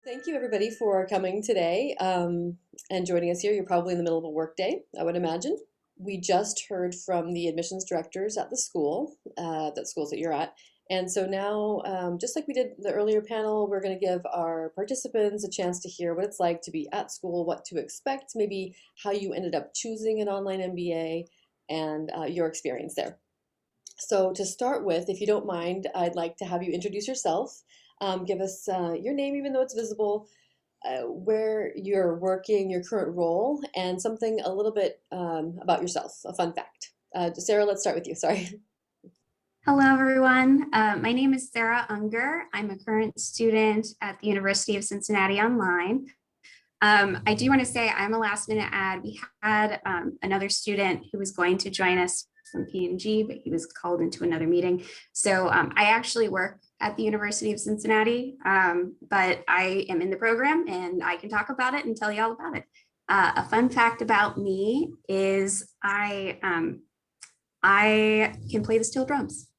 Thank you, everybody, for coming today and joining us here. You're probably in the middle of a work day, I would imagine. We just heard from the admissions directors at the school, that schools that you're at. And so now, just like we did the earlier panel, we're going to give our participants a chance to hear what it's like to be at school, what to expect, maybe how you ended up choosing an online MBA, and your experience there. So to start with, if you don't mind, I'd like to have you introduce yourself. Give us your name, even though it's visible, where you're working, your current role, and something a little bit about yourself, a fun fact. Sarah, let's start with you. Sorry. Hello, everyone. My name is Sarah Unger. I'm a current student at the University of Cincinnati Online. I do want to say I'm a last minute ad. We had another student who was going to join us from P&G, but he was called into another meeting. So I actually work at the University of Cincinnati, but I am in the program and I can talk about it and tell you all about it. A fun fact about me is I can play the steel drums.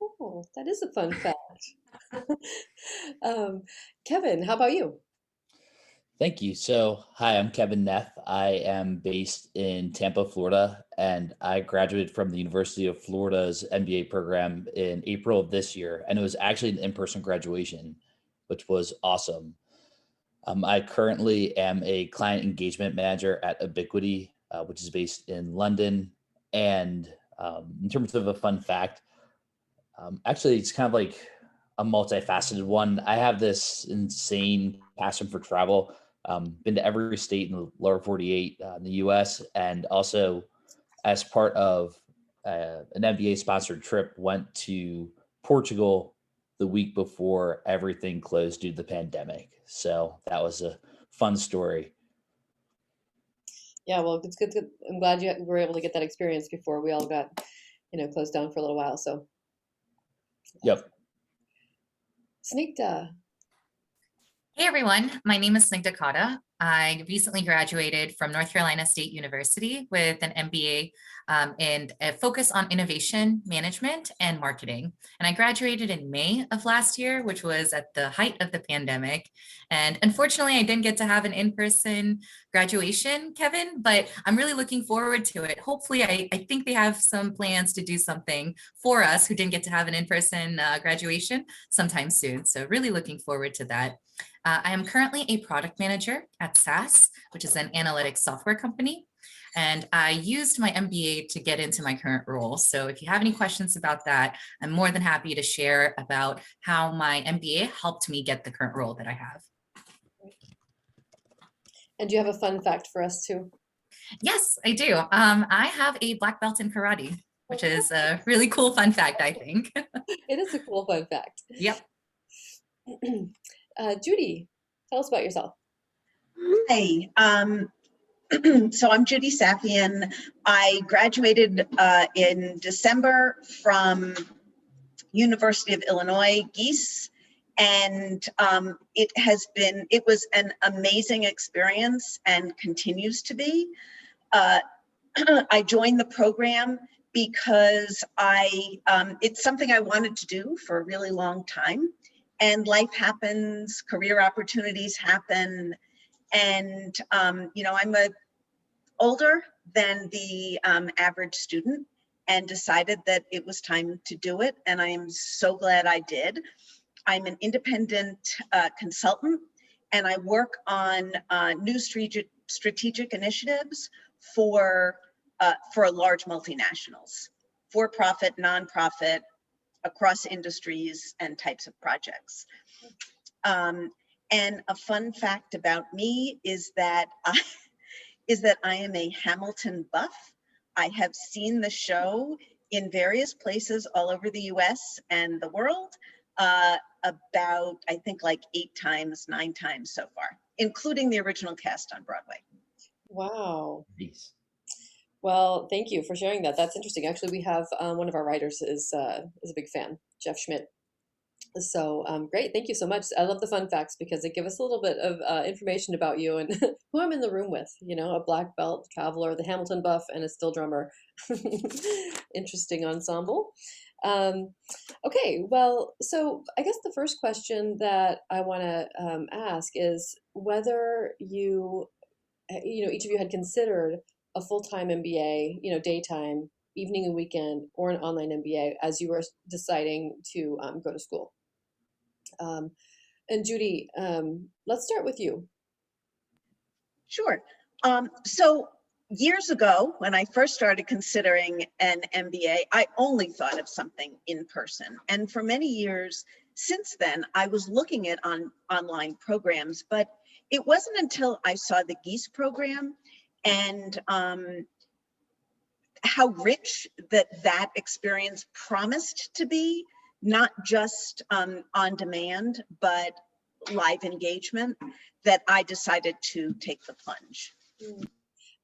Oh, that is a fun fact. Kevin, how about you? Thank you. So, hi, I'm Kevin Neff. I am based in Tampa, Florida, and I graduated from the University of Florida's MBA program in April of this year. And it was actually an in-person graduation, which was awesome. I currently am a client engagement manager at Ubiquity, which is based in London. And in terms of a fun fact, actually, it's kind of like a multifaceted one. I have this insane passion for travel. Been to every state in the lower 48 in the US, and also as part of an MBA sponsored trip, went to Portugal the week before everything closed due to the pandemic. So that was a fun story. Yeah, well, it's good. I'm glad you were able to get that experience before we all got, closed down for a little while. So, Yep. Sneakta. Hey everyone, my name is Snigdha Kata. I recently graduated from North Carolina State University with an MBA and a focus on innovation management and marketing. And I graduated in May of last year, which was at the height of the pandemic. And unfortunately, I didn't get to have an in-person graduation, Kevin, but I'm really looking forward to it. Hopefully, I think they have some plans to do something for us who didn't get to have an in-person graduation sometime soon. So really looking forward to that. I am currently a product manager at SAS, which is an analytics software company. And I used my MBA to get into my current role. So if you have any questions about that, I'm more than happy to share about how my MBA helped me get the current role that I have. And do you have a fun fact for us too? Yes, I do. I have a black belt in karate, which is a really cool fun fact, I think. It is a cool fun fact. Yep. Judy, tell us about yourself. Hi, so I'm Judy Safian. I graduated in December from University of Illinois, Gies, and it was an amazing experience and continues to be. I joined the program because it's something I wanted to do for a really long time. And life happens, career opportunities happen, and I'm older than the average student, and decided that it was time to do it, and I am so glad I did. I'm an independent consultant, and I work on new strategic initiatives for large multinationals, for-profit, nonprofit, across industries and types of projects. And a fun fact about me is that I am a Hamilton buff. I have seen the show in various places all over the US and the world, about, I think, like 8 times, 9 times so far, including the original cast on Broadway. Wow. Peace. Well, thank you for sharing that. That's interesting. Actually, we have one of our writers is a big fan, Jeff Schmidt. So great. Thank you so much. I love the fun facts because they give us a little bit of information about you and who I'm in the room with, a black belt traveler, the Hamilton buff, and a steel drummer. Interesting ensemble. Okay, well, so I guess the first question that I want to ask is whether each of you had considered a full-time MBA, daytime, evening and weekend, or an online MBA as you were deciding to go to school. And Judy, let's start with you. Sure. So years ago, when I first started considering an MBA, I only thought of something in person. And for many years since then, I was looking at online programs, but it wasn't until I saw the Gies program and how rich that experience promised to be, not just on demand, but live engagement, that I decided to take the plunge.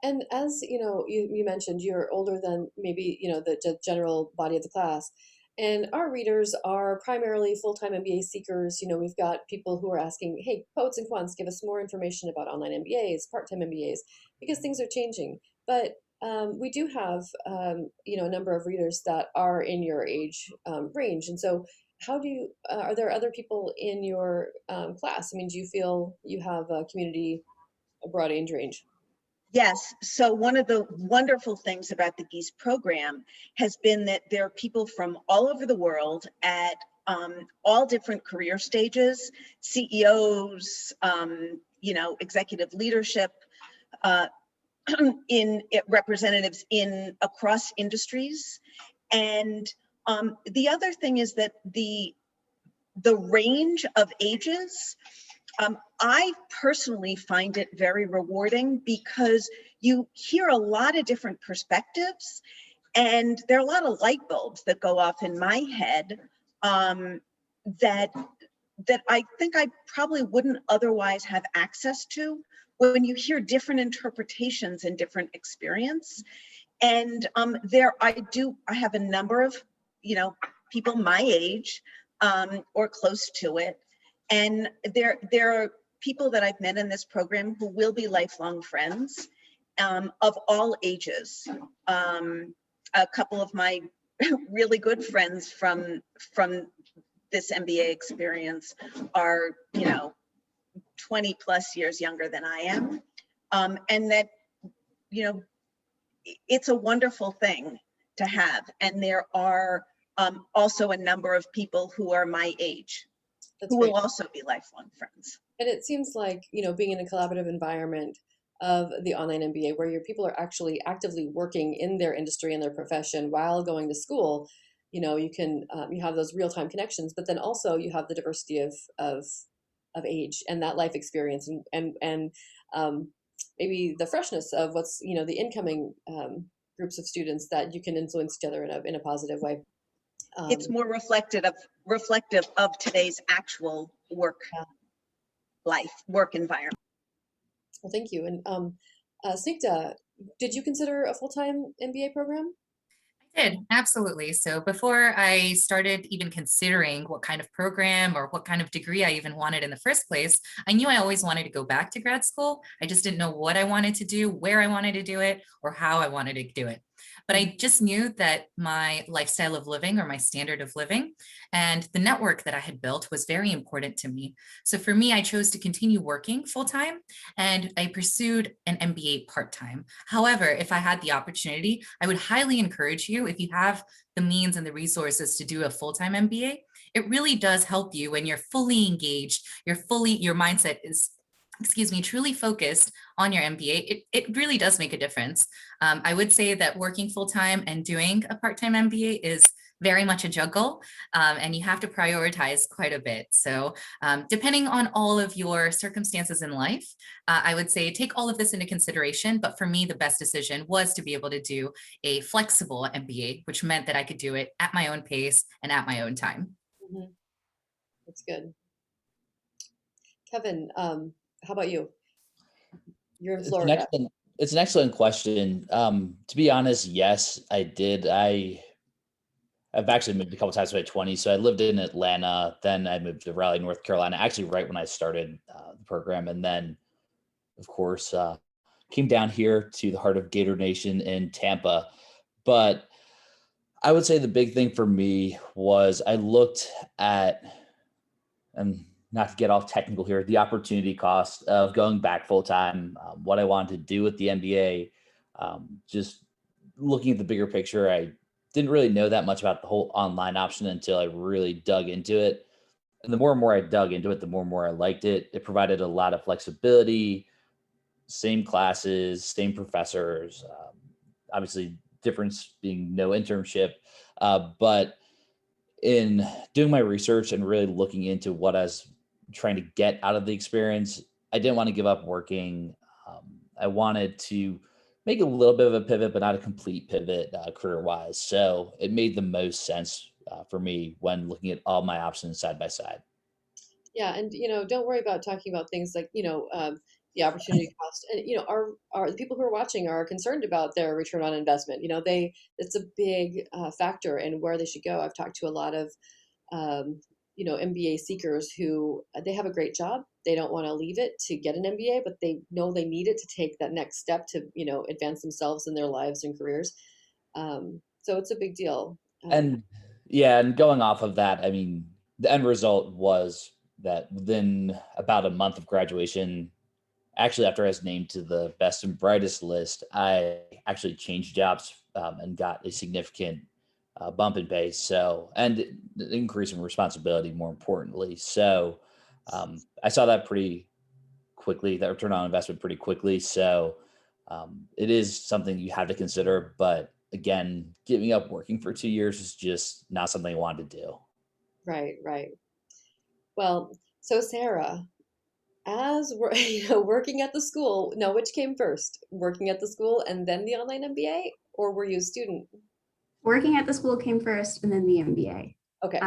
And as you mentioned, you're older than maybe the general body of the class, and our readers are primarily full-time MBA seekers. We've got people who are asking, "Hey, poets and quants, give us more information about online MBAs, part-time MBAs, because things are changing." But we do have a number of readers that are in your age range, and so how do you? Are there other people in your class? I mean, do you feel you have a community, a broad age range? Yes, so one of the wonderful things about the Gies program has been that there are people from all over the world at all different career stages, CEOs, executive leadership, representatives in across industries. And the other thing is that the range of ages, I personally find it very rewarding because you hear a lot of different perspectives, and there are a lot of light bulbs that go off in my head that I think I probably wouldn't otherwise have access to when you hear different interpretations and different experience. And I have a number of people my age or close to it. And there are people that I've met in this program who will be lifelong friends of all ages. A couple of my really good friends from this MBA experience are 20 plus years younger than I am, and that it's a wonderful thing to have. And there are also a number of people who are my age. That's who great. Will also be lifelong friends. And it seems like, being in a collaborative environment of the online MBA where your people are actually actively working in their industry and their profession while going to school, you can, you have those real-time connections, but then also you have the diversity of age and that life experience and maybe the freshness of what's, the incoming groups of students that you can influence each other in a positive way. It's more reflective of today's actual work environment. Well, thank you. And Snigdha, did you consider a full-time MBA program? I did, absolutely. So before I started even considering what kind of program or what kind of degree I even wanted in the first place, I knew I always wanted to go back to grad school. I just didn't know what I wanted to do, where I wanted to do it, or how I wanted to do it. But I just knew that my lifestyle of living or my standard of living and the network that I had built was very important to me. So for me, I chose to continue working full-time and I pursued an MBA part-time. However, if I had the opportunity, I would highly encourage you, if you have the means and the resources to do a full-time MBA, it really does help you when you're fully engaged, your mindset is truly focused on your MBA. It really does make a difference. I would say that working full-time and doing a part-time MBA is very much a juggle, and you have to prioritize quite a bit. So depending on all of your circumstances in life, I would say take all of this into consideration. But for me, the best decision was to be able to do a flexible MBA, which meant that I could do it at my own pace and at my own time. Mm-hmm. That's good. Kevin, how about you? You're in Florida. It's an excellent question. To be honest, yes, I did. I've actually moved a couple times by 20. So I lived in Atlanta, then I moved to Raleigh, North Carolina, actually right when I started the program. And then, of course, came down here to the heart of Gator Nation in Tampa. But I would say the big thing for me was I looked at, and not to get off technical here, the opportunity cost of going back full time, what I wanted to do with the MBA, just looking at the bigger picture. I didn't really know that much about the whole online option until I really dug into it. And the more and more I dug into it, the more and more I liked it. It provided a lot of flexibility, same classes, same professors, obviously difference being no internship. But in doing my research and really looking into what I was trying to get out of the experience, I didn't want to give up working. I wanted to make a little bit of a pivot, but not a complete pivot career wise. So it made the most sense for me when looking at all my options side by side. Yeah, and don't worry about talking about things like the opportunity cost. And are the people who are watching are concerned about their return on investment. It's a big factor in where they should go. I've talked to a lot of MBA seekers who they have a great job. They don't want to leave it to get an MBA, but they know they need it to take that next step to advance themselves in their lives and careers. So it's a big deal. And yeah, and going off of that, I mean, the end result was that within about a month of graduation, actually after I was named to the best and brightest list, I actually changed jobs and got a significant bump in pay. So, and increase in responsibility, more importantly. So, I saw that pretty quickly, that return on investment pretty quickly. So, it is something you have to consider. But again, giving up working for 2 years is just not something I wanted to do. Right, right. Well, so Sarah, as we're working at the school, no, which came first, working at the school and then the online MBA, or were you a student? Working at the school came first and then the MBA. Okay.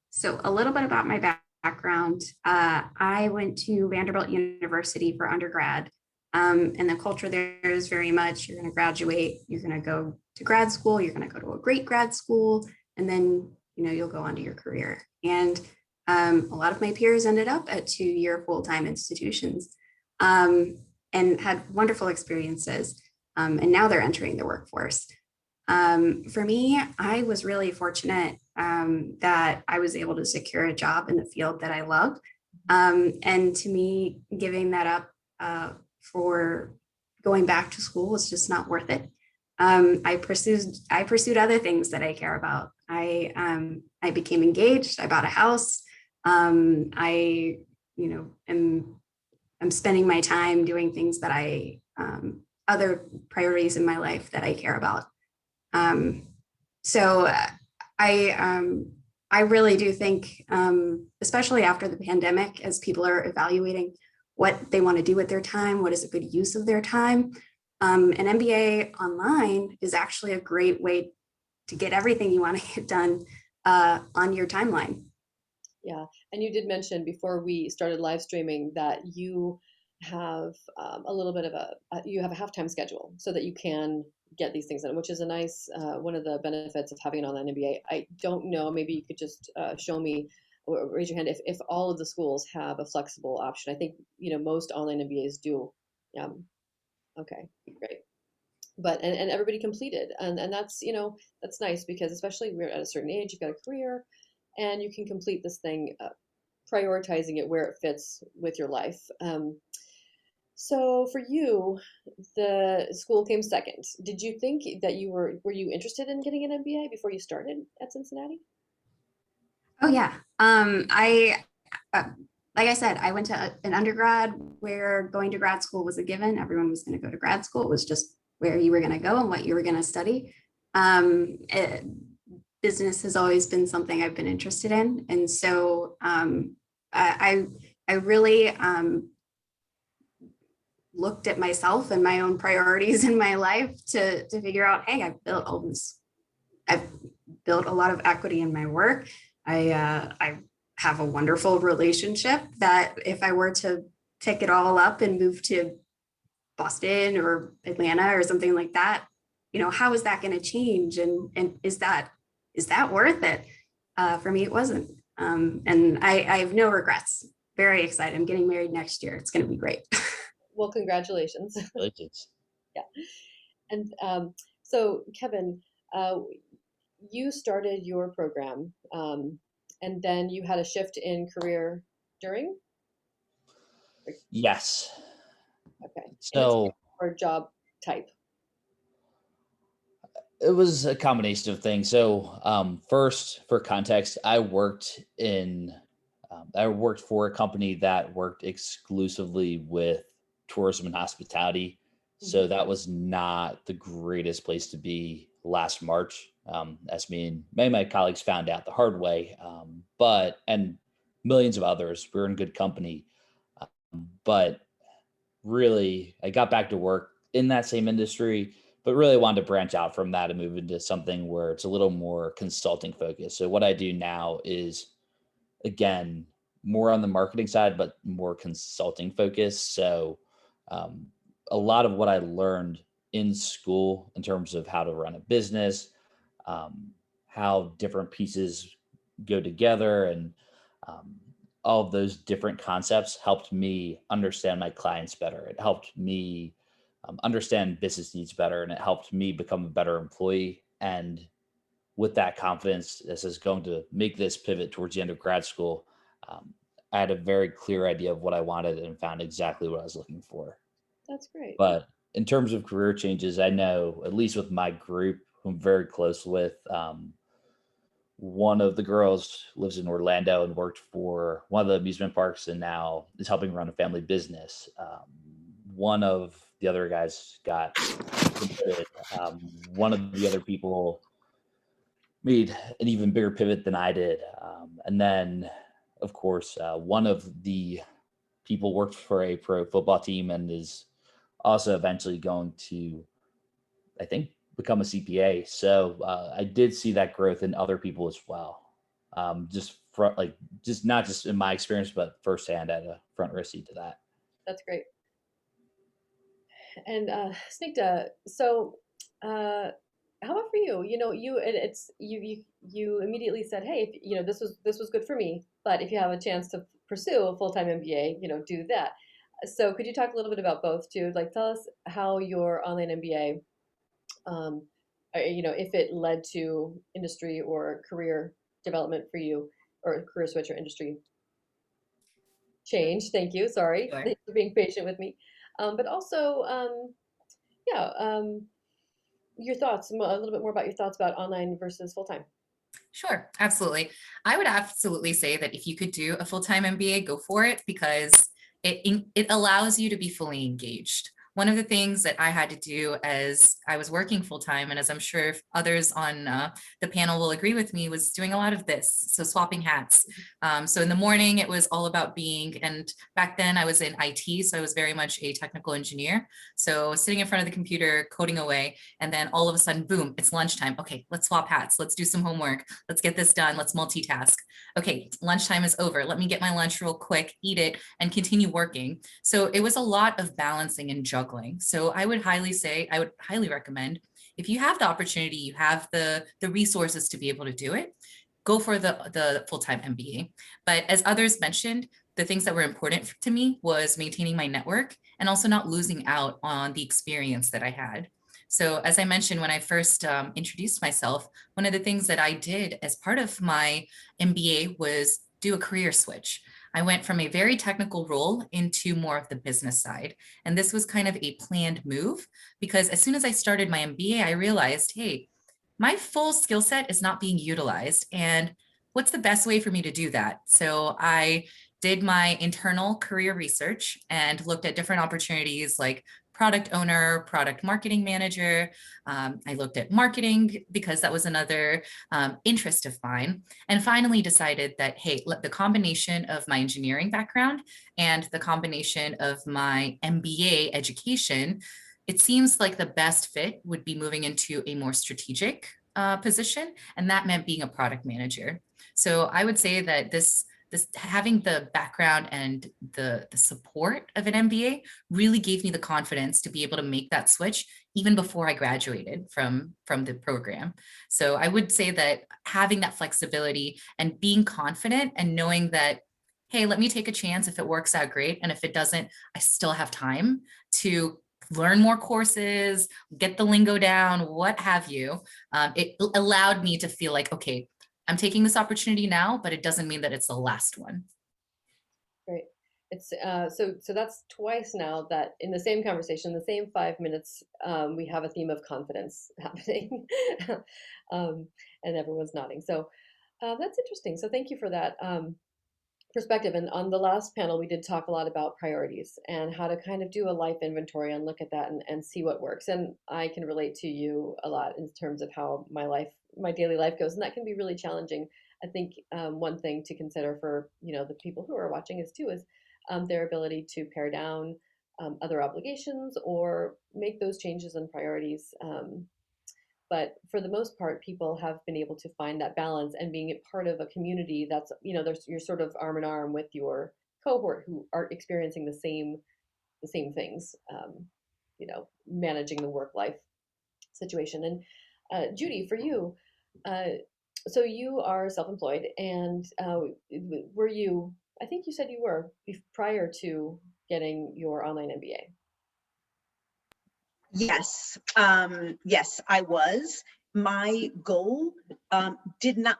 So a little bit about my background. I went to Vanderbilt University for undergrad. And the culture there is very much, you're going to graduate, you're going to go to grad school, you're going to go to a great grad school, and then, you'll go on to your career. And a lot of my peers ended up at 2-year full-time institutions and had wonderful experiences. And now they're entering the workforce. For me, I was really fortunate that I was able to secure a job in the field that I loved. And to me, giving that up for going back to school was just not worth it. I pursued other things that I care about. I became engaged. I bought a house. I'm spending my time doing things that other priorities in my life that I care about. So I really do think, especially after the pandemic, as people are evaluating what they want to do with their time, what is a good use of their time, an MBA online is actually a great way to get everything you want to get done on your timeline. Yeah, and you did mention before we started live streaming that you have a little bit of you have a halftime schedule so that you can get these things done, which is a nice one of the benefits of having an online MBA. I don't know, maybe you could just show me or raise your hand if all of the schools have a flexible option. I think most online MBAs do. Okay, great. But and everybody completed, and that's that's nice because especially we're at a certain age, you've got a career, and you can complete this thing, prioritizing it where it fits with your life. So for you, the school came second. Did you think that were you interested in getting an MBA before you started at Cincinnati? Oh yeah. Like I said, I went to an undergrad where going to grad school was a given. Everyone was going to go to grad school. It was just where you were going to go and what you were going to study. Business has always been something I've been interested in. And so I really looked at myself and my own priorities in my life to figure out, hey, I've built a lot of equity in my work. I have a wonderful relationship that if I were to pick it all up and move to Boston or Atlanta or something like that, how is that going to change? And is that worth it? For me, it wasn't. And I have no regrets. Very excited. I'm getting married next year. It's going to be great. Well, congratulations. Congratulations. Yeah. And so Kevin, you started your program, and then you had a shift in career during? Yes. Okay. So Or job type? it was a combination of things. So first, for context, I worked for a company that worked exclusively with tourism and hospitality. Mhm. So that was not the greatest place to be last March, as me and many of my colleagues found out the hard way. And millions of others, we were in good company. But really, I got back to work in that same industry, but really wanted to branch out from that and move into something where it's a little more consulting focused. So what I do now is, again, more on the marketing side, but more consulting focused. So um, a lot of what I learned in school in terms of how to run a business, um, how different pieces go together, and um, all of those different concepts helped me understand my clients better. It helped me understand business needs better, and it helped me become a better employee. And with that confidence, this is going to make this pivot towards the end of grad school. Um, I had a very clear idea of what I wanted and found exactly what I was looking for. That's great. But in terms of career changes, I know, at least with my group, who I'm very close with, one of the girls lives in Orlando and worked for one of the amusement parks and now is helping run a family business. One of the other guys got promoted. One of the other people made an even bigger pivot than I did. And then, of course, one of the people worked for a pro football team and is also eventually going to, I think, become a CPA. So I did see that growth in other people as well. Just not just in my experience, but firsthand at a front row seat to that. That's great. And Snigdha, so how about for you? You immediately said, hey, if, this was good for me, but if you have a chance to pursue a full-time MBA, do that. So could you talk a little bit about both too? Like, tell us how your online MBA, if it led to industry or career development for you, or career switch or industry change. Thank you. Sorry, Sure. thanks for being patient with me. But also, yeah, your thoughts, a little bit more about your thoughts about online versus full-time. Sure, absolutely. I would absolutely say that if you could do a full-time MBA, go for it, because it allows you to be fully engaged. One of the things that I had to do as I was working full-time, and as I'm sure others on the panel will agree with me, was doing a lot of this. So swapping hats. So in the morning, it was all about and back then I was in IT, so I was very much a technical engineer. So sitting in front of the computer, coding away, and then all of a sudden, boom, it's lunchtime. Okay, let's swap hats. Let's do some homework. Let's get this done. Let's multitask. Okay, lunchtime is over. Let me get my lunch real quick, eat it, and continue working. So it was a lot of balancing and juggling. So I would highly recommend, if you have the opportunity, you have the resources to be able to do it, go for the full-time MBA. But as others mentioned, the things that were important to me was maintaining my network and also not losing out on the experience that I had. So as I mentioned, when I first introduced myself, one of the things that I did as part of my MBA was do a career switch. I went from a very technical role into more of the business side. And this was kind of a planned move, because as soon as I started my MBA, I realized, hey, my full skill set is not being utilized. And what's the best way for me to do that? So I did my internal career research and looked at different opportunities like product owner, product marketing manager. I looked at marketing because that was another interest of mine. And finally decided that, hey, the combination of my engineering background and the combination of my MBA education, it seems like the best fit would be moving into a more strategic position. And that meant being a product manager. So I would say that this having the background and the support of an MBA really gave me the confidence to be able to make that switch even before I graduated from the program. So I would say that having that flexibility and being confident and knowing that, hey, let me take a chance. If it works out, great. And if it doesn't, I still have time to learn more courses, get the lingo down, what have you. It allowed me to feel like, okay, I'm taking this opportunity now, but it doesn't mean that it's the last one. Great. It's so that's twice now that in the same conversation, the same 5 minutes, we have a theme of confidence happening, and everyone's nodding. So that's interesting. So thank you for that perspective. And on the last panel, we did talk a lot about priorities and how to kind of do a life inventory and look at that and see what works. And I can relate to you a lot in terms of how my daily life goes, and that can be really challenging. I think one thing to consider for the people who are watching is their ability to pare down other obligations or make those changes in priorities. But for the most part, people have been able to find that balance and being a part of a community that's, you're sort of arm in arm with your cohort who are experiencing the same things, managing the work-life situation. And Judy, for you, so you are self-employed, and I think you said you were prior to getting your online MBA. Yes, yes, I was. My goal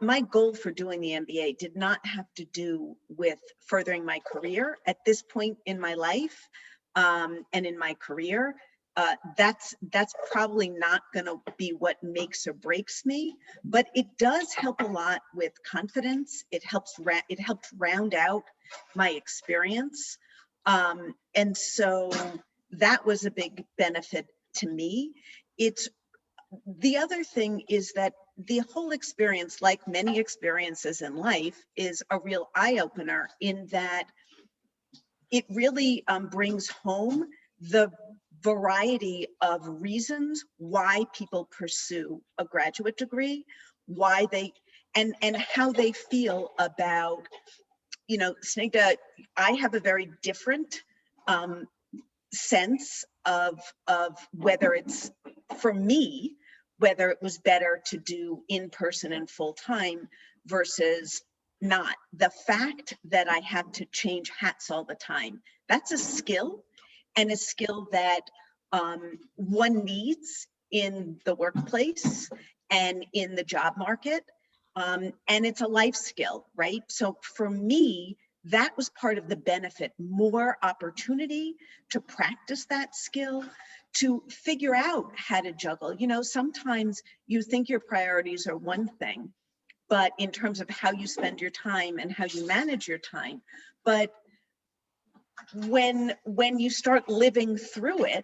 my goal for doing the MBA did not have to do with furthering my career at this point in my life and in my career. That's probably not going to be what makes or breaks me, but it does help a lot with confidence. It helped round out my experience, and so that was a big benefit to me. The other thing is that the whole experience, like many experiences in life, is a real eye-opener in that it really brings home the variety of reasons why people pursue a graduate degree, why they and how they feel about, Snigdha, I have a very different sense of whether it's, for me, whether it was better to do in person and full time versus not. The fact that I have to change hats all the time, that's a skill, and a skill that one needs in the workplace and in the job market. And it's a life skill, right? So for me, that was part of the benefit, more opportunity to practice that skill, to figure out how to juggle. Sometimes you think your priorities are one thing, but in terms of how you spend your time and how you manage your time. But when you start living through it,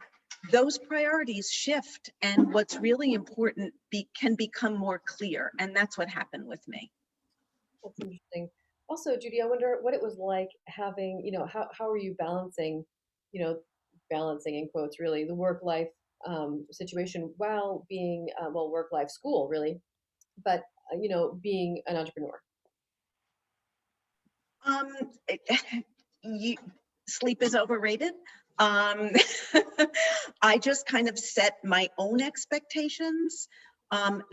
those priorities shift, and what's really important can become more clear. And that's what happened with me. That's interesting. Also, Judy, I wonder what it was like having, how are you balancing, balancing in quotes, really, the work-life situation while being, work-life school, really, but, being an entrepreneur? Sleep is overrated. I just kind of set my own expectations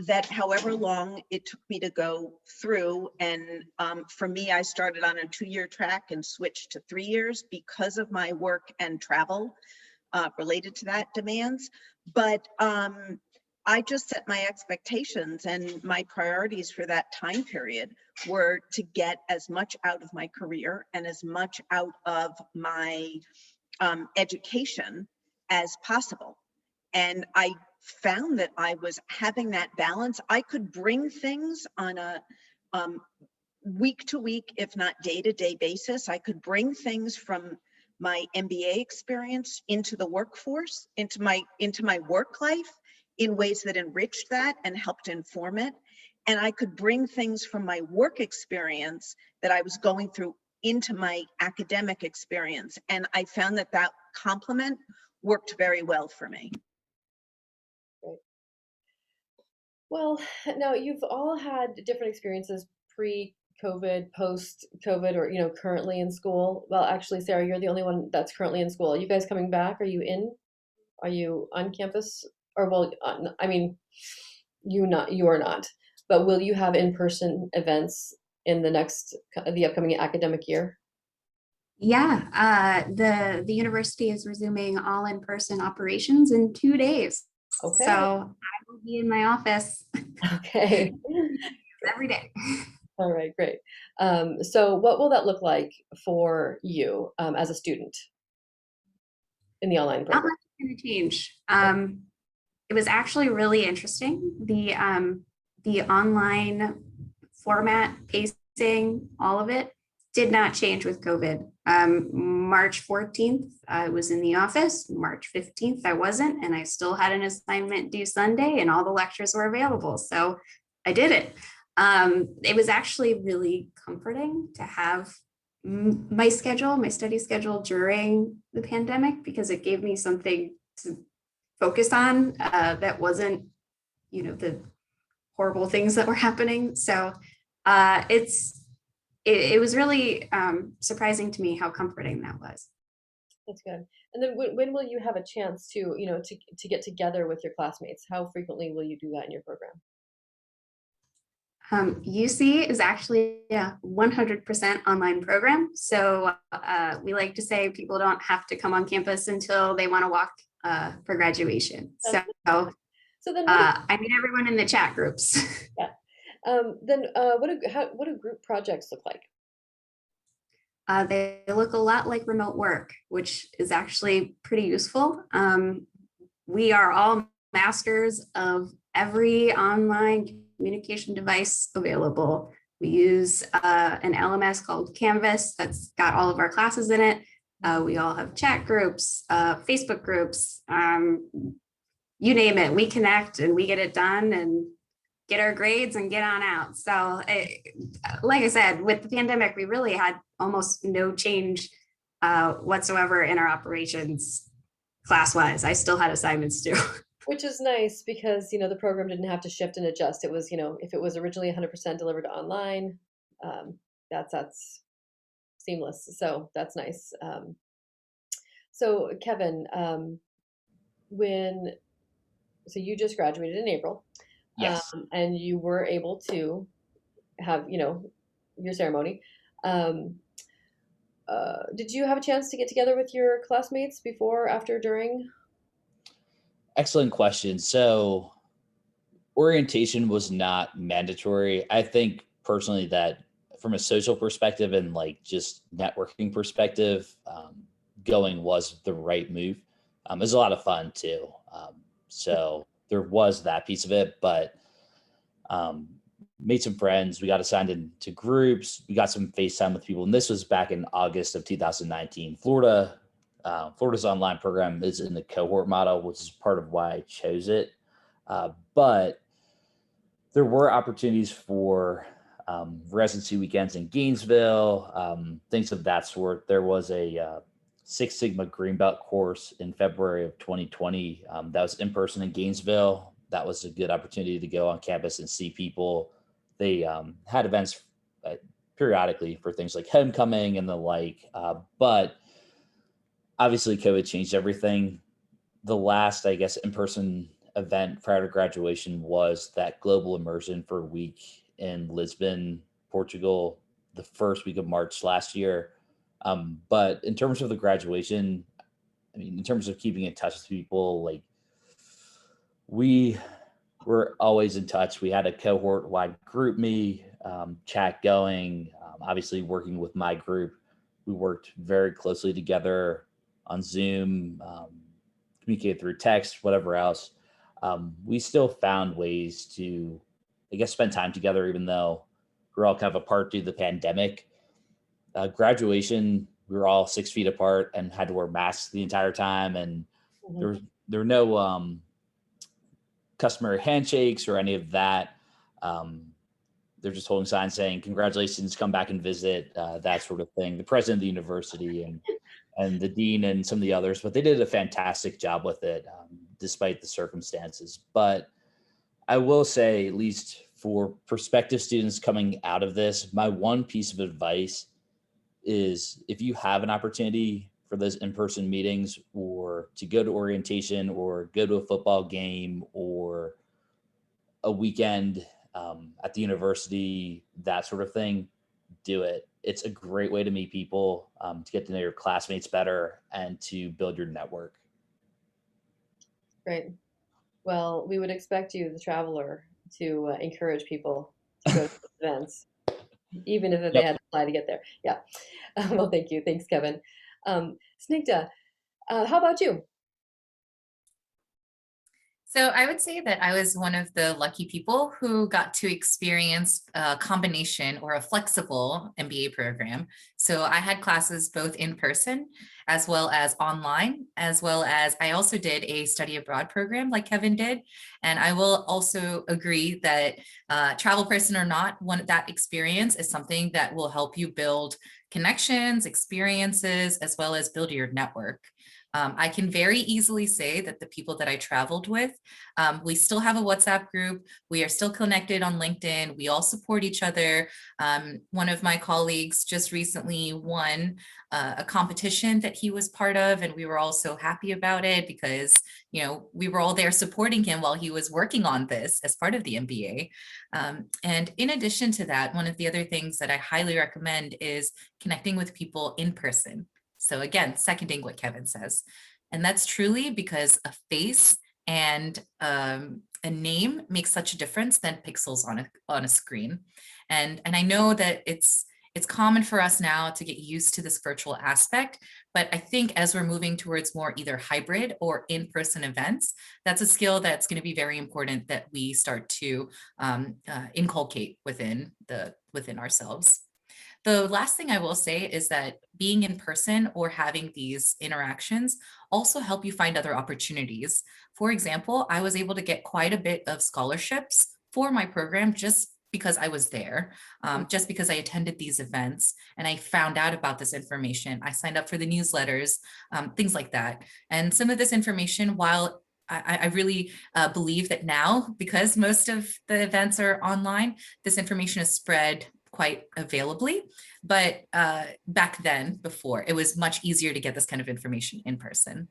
that however long it took me to go through. And for me, I started on a 2-year track and switched to 3 years because of my work and travel related to that demands. But I just set my expectations, and my priorities for that time period were to get as much out of my career and as much out of my education as possible. And I found that I was having that balance. I could bring things on a week to week, if not day to day basis. I could bring things from my MBA experience into the workforce, into my work life in ways that enriched that and helped inform it. And I could bring things from my work experience that I was going through into my academic experience. And I found that complement worked very well for me. Great. Well, now you've all had different experiences pre-COVID, post-COVID, or, currently in school. Well, actually, Sarah, you're the only one that's currently in school. Are you guys coming back? Are you on campus? Or you are not, but will you have in-person events in the upcoming academic year? Yeah, the university is resuming all in-person operations in 2 days. Okay. So I will be in my office Okay. every day. All right, great. So what will that look like for you as a student in the online Not program? much is going to change. It was actually really interesting. The online format, pacing, all of it did not change with COVID. March 14th, I was in the office. March 15th, I wasn't, and I still had an assignment due Sunday, and all the lectures were available. So I did it. It was actually really comforting to have my study schedule during the pandemic, because it gave me something to focus on that wasn't, the horrible things that were happening. So it was really surprising to me how comforting that was. That's good. And then when will you have a chance to, to get together with your classmates? How frequently will you do that in your program? UC is actually a 100% online program. So we like to say people don't have to come on campus until they want to walk for graduation. So then I meet everyone in the chat groups. Yeah. Then what do group projects look like? They look a lot like remote work, which is actually pretty useful. We are all masters of every online communication device available. We use an LMS called Canvas that's got all of our classes in it. We all have chat groups, Facebook groups, you name it. We connect and we get it done and get our grades and get on out. So like I said, with the pandemic, we really had almost no change whatsoever in our operations class-wise. I still had assignments too. Which is nice because, the program didn't have to shift and adjust. It was, if it was originally 100% delivered online, that's seamless. So that's nice. So Kevin, so you just graduated in April. Yes. And you were able to have, your ceremony. Did you have a chance to get together with your classmates before, after, during? Excellent question. So orientation was not mandatory. I think personally that from a social perspective and like just networking perspective, going was the right move. It was a lot of fun too. So there was that piece of it, but um, made some friends. We got assigned into groups. We got some FaceTime with people. And this was back in August of 2019. Florida's online program is in the cohort model, which is part of why I chose it. But there were opportunities for residency weekends in Gainesville, things of that sort. There was a Six Sigma Greenbelt course in February of 2020 that was in person in Gainesville. That was a good opportunity to go on campus and see people. They had events periodically for things like homecoming and the like, but obviously COVID changed everything. The last, I guess, in-person event prior to graduation was that global immersion for a week in Lisbon, Portugal, the first week of March last year. But in terms of the graduation, I mean, in terms of keeping in touch with people, like we were always in touch. We had a cohort-wide group chat going. Obviously, working with my group, we worked very closely together on Zoom, communicated through text, whatever else. We still found ways to, I guess, spend time together, even though we're all kind of apart due to the pandemic. Graduation, we were all 6 feet apart and had to wear masks the entire time, and there were no customary handshakes or any of that. They're just holding signs saying, "Congratulations, come back and visit," that sort of thing. The president of the university and the dean and some of the others, but they did a fantastic job with it, despite the circumstances. But I will say, at least for prospective students coming out of this, my one piece of advice is if you have an opportunity for those in-person meetings or to go to orientation or go to a football game or a weekend at the university, that sort of thing, do it. it's a great way to meet people, to get to know your classmates better, and to build your network. Great. Well, we would expect you, the traveler, to encourage people to go to events, even if they Yep. had to fly to get there. Yeah. Well, thank you. Thanks, Kevin. Snigdha, how about you? So I would say that I was one of the lucky people who got to experience a combination or a flexible MBA program. So I had classes both in person as well as online, as well as I also did a study abroad program like Kevin did. And I will also agree that travel person or not, that experience is something that will help you build connections, experiences, as well as build your network. I can very easily say that the people that I traveled with, we still have a WhatsApp group. We are still connected on LinkedIn. We all support each other. One of my colleagues just recently won a competition that he was part of, and we were all so happy about it because, you know, we were all there supporting him while he was working on this as part of the MBA. And in addition to that, one of the other things that I highly recommend is connecting with people in person. So again, seconding what Kevin says, and that's truly because a face and a name makes such a difference than pixels on a screen. And I know that it's common for us now to get used to this virtual aspect, but I think as we're moving towards more either hybrid or in-person events, that's a skill that's going to be very important that we start to inculcate within ourselves. The last thing I will say is that being in person or having these interactions also help you find other opportunities. For example, I was able to get quite a bit of scholarships for my program just because I was there, just because I attended these events and I found out about this information. I signed up for the newsletters, things like that. And some of this information, while I really believe that now, because most of the events are online, this information is spread quite availably, but back then, before, it was much easier to get this kind of information in person.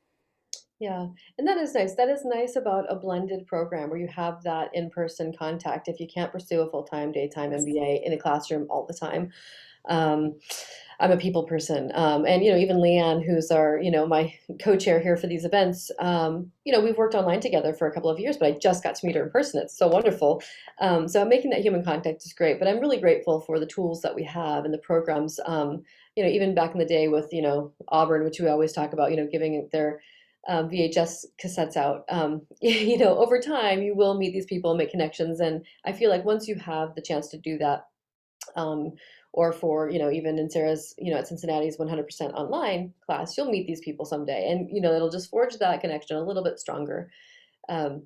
Yeah, and that is nice. That is nice about a blended program where you have that in-person contact if you can't pursue a full-time daytime MBA in a classroom all the time. Um, I'm a people person. And, even Leanne, who's our, my co-chair here for these events, we've worked online together for a couple of years, but I just got to meet her in person. It's so wonderful. So making that human contact is great, but I'm really grateful for the tools that we have and the programs, even back in the day with, Auburn, which we always talk about, giving their VHS cassettes out. Over time, you will meet these people and make connections. And I feel like once you have the chance to do that, or for, even in Sarah's, at Cincinnati's 100% online class, you'll meet these people someday. And, it'll just forge that connection a little bit stronger. I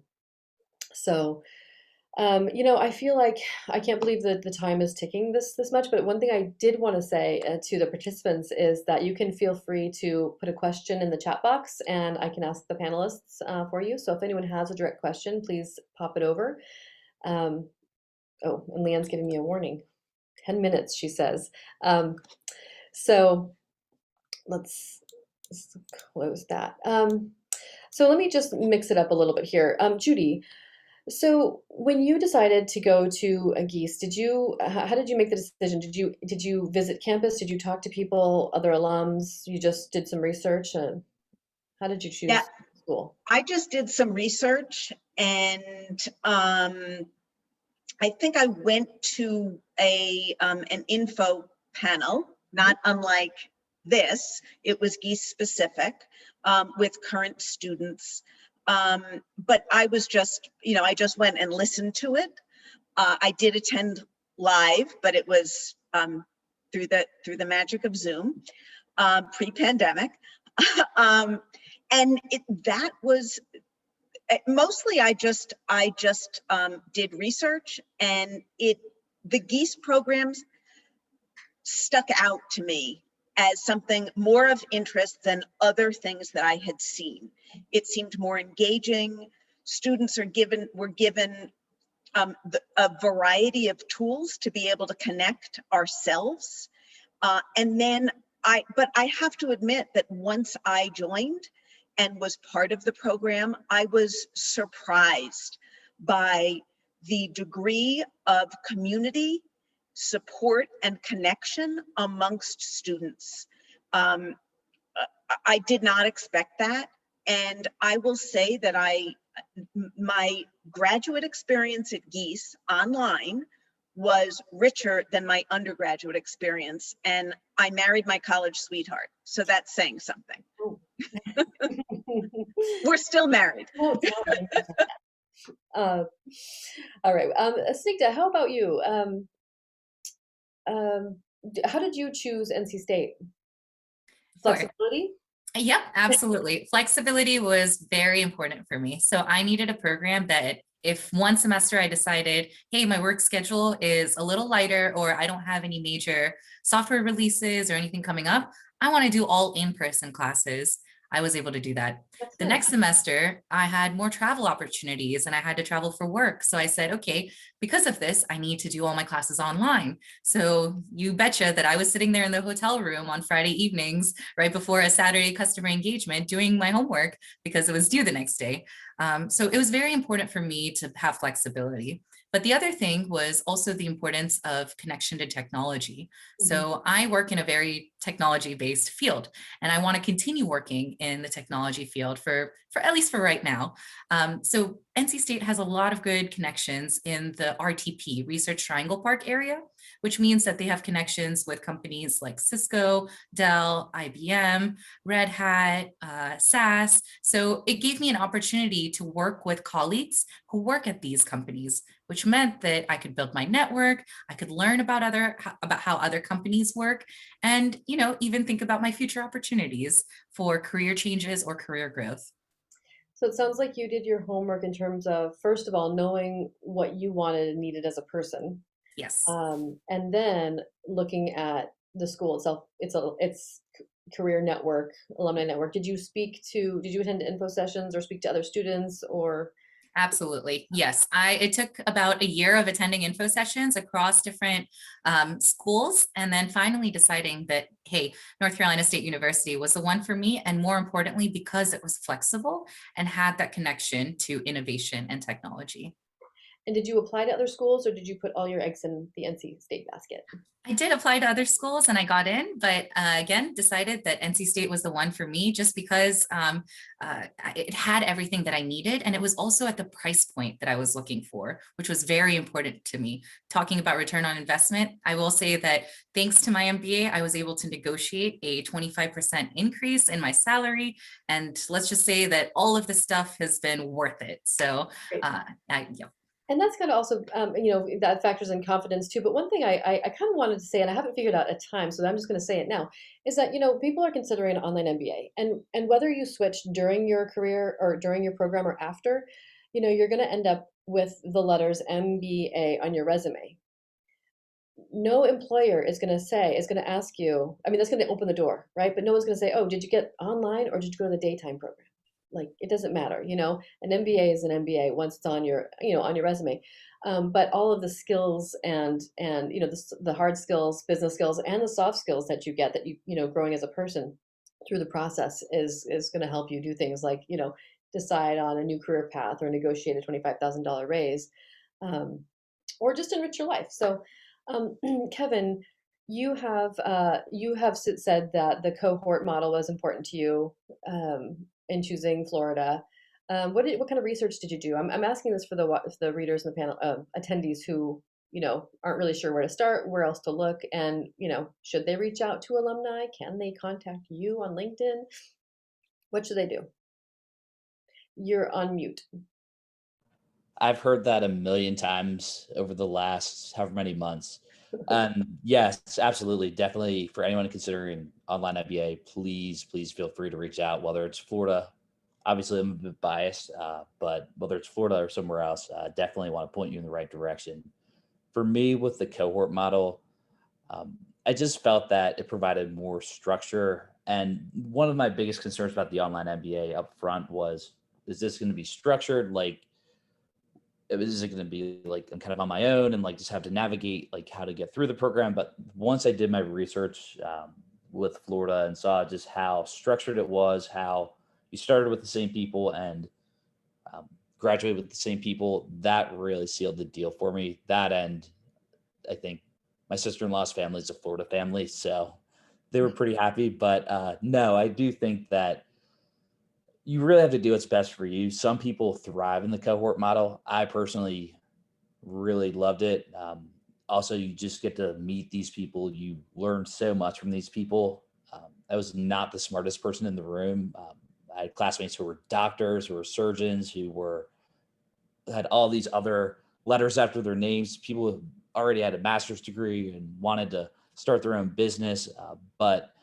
feel like I can't believe that the time is ticking this much. But one thing I did want to say to the participants is that you can feel free to put a question in the chat box and I can ask the panelists for you. So if anyone has a direct question, please pop it over. And Leanne's giving me a warning. 10 minutes, she says. So let's close that. So let me just mix it up a little bit here. Judy, so when you decided to go to Gies, how did you make the decision? Did you visit campus? Did you talk to people, other alums? You just did some research? And how did you choose school? I just did some research and I think I went to an info panel, not unlike this. It was Gies specific with current students. But I was just, I just went and listened to it. I did attend live, but it was through the magic of Zoom, pre-pandemic. And that was mostly I just did research, and the Gies programs stuck out to me as something more of interest than other things that I had seen. It seemed more engaging. Students were given a variety of tools to be able to connect ourselves. But I have to admit that once I joined and was part of the program, I was surprised by the degree of community support and connection amongst students. I did not expect that. And I will say that my graduate experience at Gies online was richer than my undergraduate experience. And I married my college sweetheart. So that's saying something. We're still married. All right. Snigdha, how about you? How did you choose NC State? Flexibility? Yep, absolutely. Flexibility was very important for me. So I needed a program that if one semester I decided, hey, my work schedule is a little lighter, or I don't have any major software releases or anything coming up, I want to do all in-person classes. I was able to do that. That's The nice. next semester, I had more travel opportunities and I had to travel for work. So I said, okay, because of this, I need to do all my classes online. So you betcha that I was sitting there in the hotel room on Friday evenings, right before a Saturday customer engagement, doing my homework because it was due the next day. So it was very important for me to have flexibility. But the other thing was also the importance of connection to technology. So I work in a very technology-based field, and I want to continue working in the technology field for at least for right now. So NC State has a lot of good connections in the RTP, Research Triangle Park area, which means that they have connections with companies like Cisco, Dell, IBM, Red Hat, SAS. So it gave me an opportunity to work with colleagues who work at these companies, which meant that I could build my network, I could learn about how other companies work, and even think about my future opportunities for career changes or career growth. So it sounds like you did your homework in terms of, first of all, knowing what you wanted and needed as a person. Yes. And then looking at the school itself, it's career network, alumni network. Did you attend info sessions or speak to other students or? Absolutely. Yes. It took about a year of attending info sessions across different schools, and then finally deciding that, hey, North Carolina State University was the one for me. And more importantly, because it was flexible and had that connection to innovation and technology. And did you apply to other schools or did you put all your eggs in the NC State basket? I did apply to other schools and I got in, but again, decided that NC State was the one for me just because it had everything that I needed. And it was also at the price point that I was looking for, which was very important to me. Talking about return on investment, I will say that thanks to my MBA, I was able to negotiate a 25% increase in my salary. And let's just say that all of this stuff has been worth it. So yeah. And that's kind of also, that factors in confidence too. But one thing I kind of wanted to say, and I haven't figured out a time, so I'm just going to say it now, is that, people are considering an online MBA. And whether you switch during your career or during your program or after, you're going to end up with the letters MBA on your resume. No employer is going to ask you, that's going to open the door, right? But no one's going to say, oh, did you get online or did you go to the daytime program? Like, it doesn't matter, an MBA is an MBA once it's on your, on your resume. But all of the skills and the hard skills, business skills, and the soft skills that you get that growing as a person through the process is going to help you do things like, decide on a new career path or negotiate a $25,000 raise, or just enrich your life. So, Kevin, you have said that the cohort model was important to you in choosing Florida. What kind of research did you do? I'm asking this for the readers and the panel attendees who aren't really sure where to start, where else to look, and should they reach out to alumni? Can they contact you on LinkedIn? What should they do? You're on mute. I've heard that a million times over the last however many months. Yes, absolutely. Definitely for anyone considering online MBA, please feel free to reach out, whether it's Florida. Obviously, I'm a bit biased, but whether it's Florida or somewhere else, definitely want to point you in the right direction. For me, with the cohort model, I just felt that it provided more structure. And one of my biggest concerns about the online MBA up front was, is this going to be structured? Like, is it going to be like I'm kind of on my own and like just have to navigate like how to get through the program? But once I did my research with Florida and saw just how structured it was, how you started with the same people and graduated with the same people, that really sealed the deal for me. That end, I think, my sister-in-law's family is a Florida family, so they were pretty happy. But no, I do think that you really have to do what's best for you. Some people thrive in the cohort model. I personally really loved it. Also, you just get to meet these people. You learn so much from these people. I was not the smartest person in the room. I had classmates who were doctors, who were surgeons, who were had all these other letters after their names. People who already had a master's degree and wanted to start their own business. But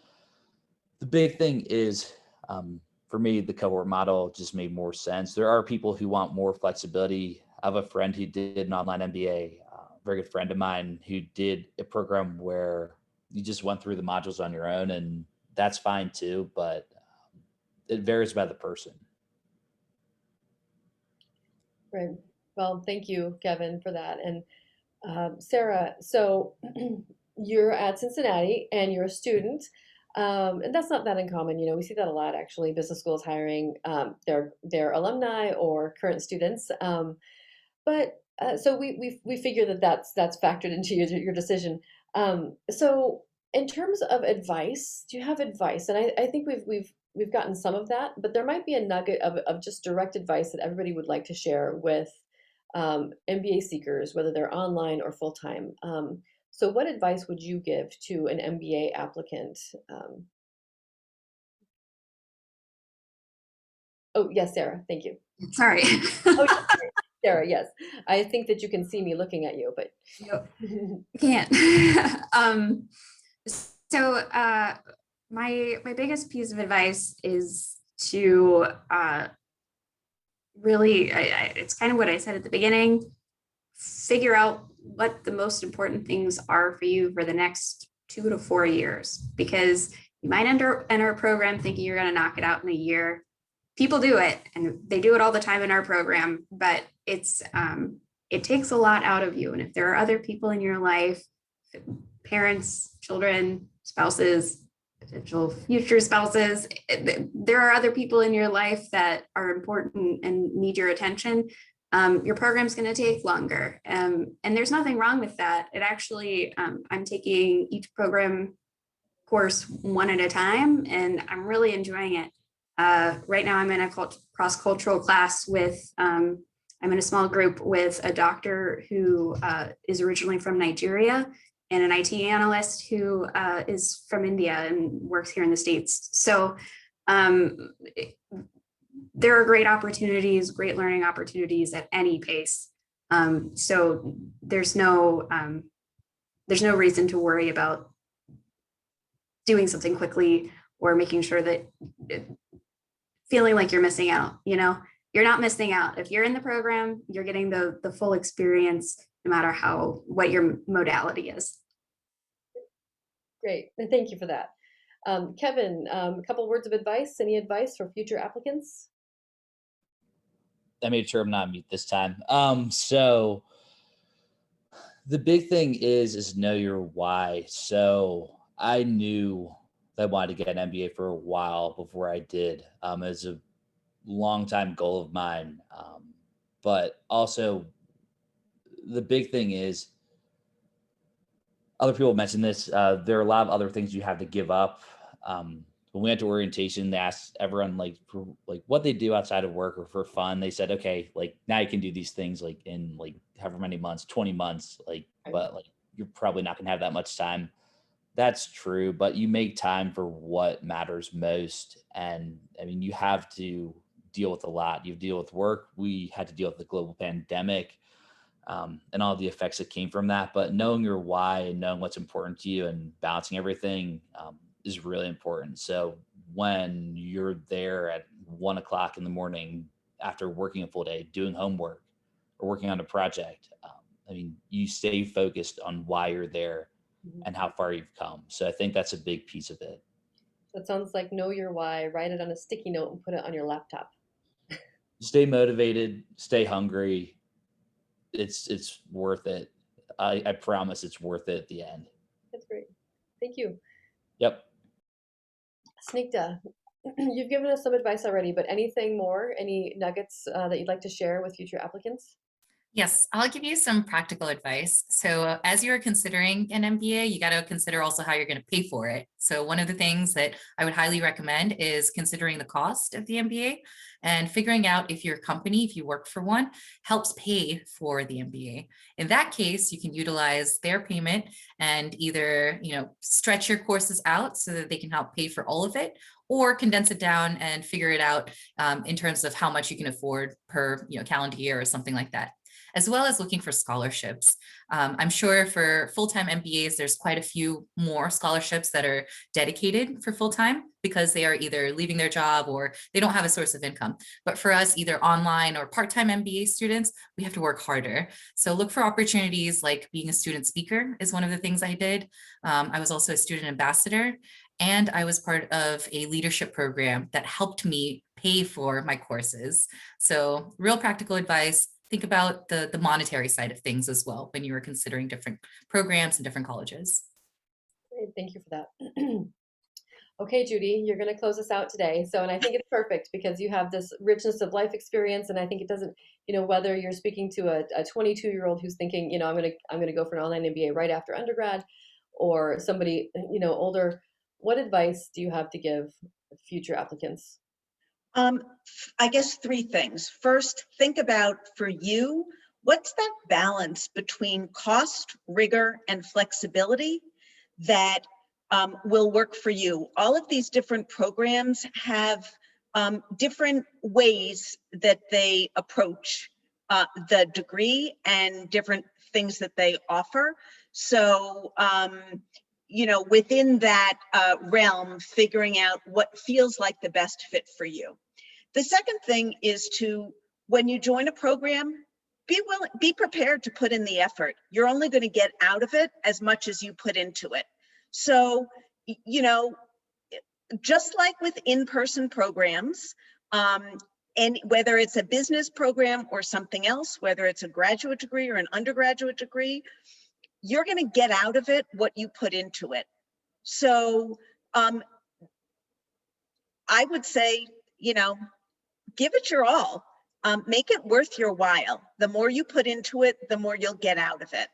the big thing is, for me, the cohort model just made more sense. There are people who want more flexibility. I have a friend who did an online MBA, a very good friend of mine who did a program where you just went through the modules on your own, and that's fine too, but it varies by the person. Right. Well, thank you, Kevin, for that. And Sarah, so you're at Cincinnati and you're a student, and that's not that uncommon. You know, we see that a lot actually. Business schools hiring their alumni or current students. But so we figure that that's factored into your decision. So in terms of advice, do you have advice? And I think we've gotten some of that, but there might be a nugget of just direct advice that everybody would like to share with MBA seekers, whether they're online or full time. So what advice would you give to an MBA applicant? Oh, yes, Sarah, thank you. Sorry. Oh, yes, Sarah, yes. I think that you can see me looking at you, but Yep. I can't. My biggest piece of advice is to really, it's kind of what I said at the beginning, figure out what the most important things are for you for the next 2 to 4 years, because you might enter a program thinking you're going to knock it out in a year. People do it, and they do it all the time in our program, but it takes a lot out of you. And if there are other people in your life, parents, children, spouses, potential future spouses, there are other people in your life that are important and need your attention. Your program's going to take longer. And there's nothing wrong with that. It actually, I'm taking each program course one at a time, and I'm really enjoying it. Right now I'm in a cross-cultural class with, I'm in a small group with a doctor who is originally from Nigeria and an IT analyst who is from India and works here in the States. So there are great opportunities, great learning opportunities at any pace. So there's no reason to worry about doing something quickly or making sure that feeling like you're missing out. You know, you're not missing out. If you're in the program, you're getting the full experience, no matter what your modality is. great. And thank you for that. Kevin, a couple words of advice. Any advice for future applicants? I made sure I'm not mute this time. So the big thing is know your why. So I knew that I wanted to get an MBA for a while before I did. It's a long time goal of mine. But also the big thing is, other people mentioned this, there are a lot of other things you have to give up. When we went to orientation, they asked everyone for what they do outside of work or for fun. They said, okay, now you can do these things in however many months, 20 months, but you're probably not gonna have that much time. That's true, but you make time for what matters most. And I mean, you have to deal with a lot. You deal with work. We had to deal with the global pandemic, and all the effects that came from that. But knowing your why and knowing what's important to you and balancing everything is really important. So when you're there at 1 o'clock in the morning after working a full day, doing homework or working on a project, I mean, you stay focused on why you're there and how far you've come. So I think that's a big piece of it. That sounds like know your why, write it on a sticky note and put it on your laptop. Stay motivated, stay hungry. It's worth it. I promise it's worth it at the end. That's great. Thank you. Yep. Snigdha, you've given us some advice already, but anything more, any nuggets that you'd like to share with future applicants? Yes, I'll give you some practical advice. So as you're considering an MBA, you got to consider also how you're going to pay for it. So one of the things that I would highly recommend is considering the cost of the MBA and figuring out if your company, if you work for one, helps pay for the MBA. In that case, you can utilize their payment and either, stretch your courses out so that they can help pay for all of it, or condense it down and figure it out in terms of how much you can afford per calendar year or something like that, as well as looking for scholarships. I'm sure for full-time MBAs, there's quite a few more scholarships that are dedicated for full-time because they are either leaving their job or they don't have a source of income. But for us, either online or part-time MBA students, we have to work harder. So look for opportunities like being a student speaker is one of the things I did. I was also a student ambassador, and I was part of a leadership program that helped me pay for my courses. So real practical advice. Think about the monetary side of things as well when you are considering different programs and different colleges. Great, thank you for that. Okay, Judy, you're going to close us out today. So, and I think it's perfect because you have this richness of life experience, and I think it doesn't, whether you're speaking to a 22-year-old who's thinking, I'm going to go for an online MBA right after undergrad, or somebody, older. What advice do you have to give future applicants? I guess three things. First, think about for you, what's that balance between cost, rigor, and flexibility that will work for you? All of these different programs have different ways that they approach the degree and different things that they offer. So, within that realm, figuring out what feels like the best fit for you. The second thing is when you join a program, be prepared to put in the effort. You're only going to get out of it as much as you put into it. So, just like with in-person programs, and whether it's a business program or something else, whether it's a graduate degree or an undergraduate degree, you're going to get out of it what you put into it. So I would say, give it your all. Make it worth your while. The more you put into it, the more you'll get out of it.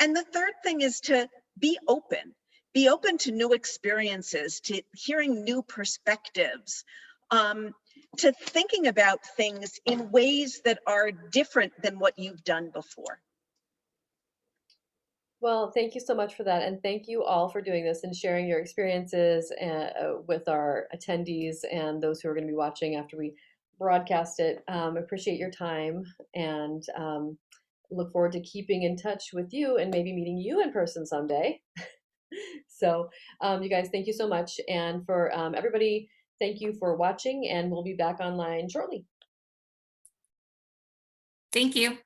And the third thing is to be open. Be open to new experiences, to hearing new perspectives, to thinking about things in ways that are different than what you've done before. Well, thank you so much for that. And thank you all for doing this and sharing your experiences with our attendees and those who are going to be watching after we broadcast it. Appreciate your time and look forward to keeping in touch with you and maybe meeting you in person someday. So you guys, thank you so much. And for everybody, thank you for watching, and we'll be back online shortly. Thank you.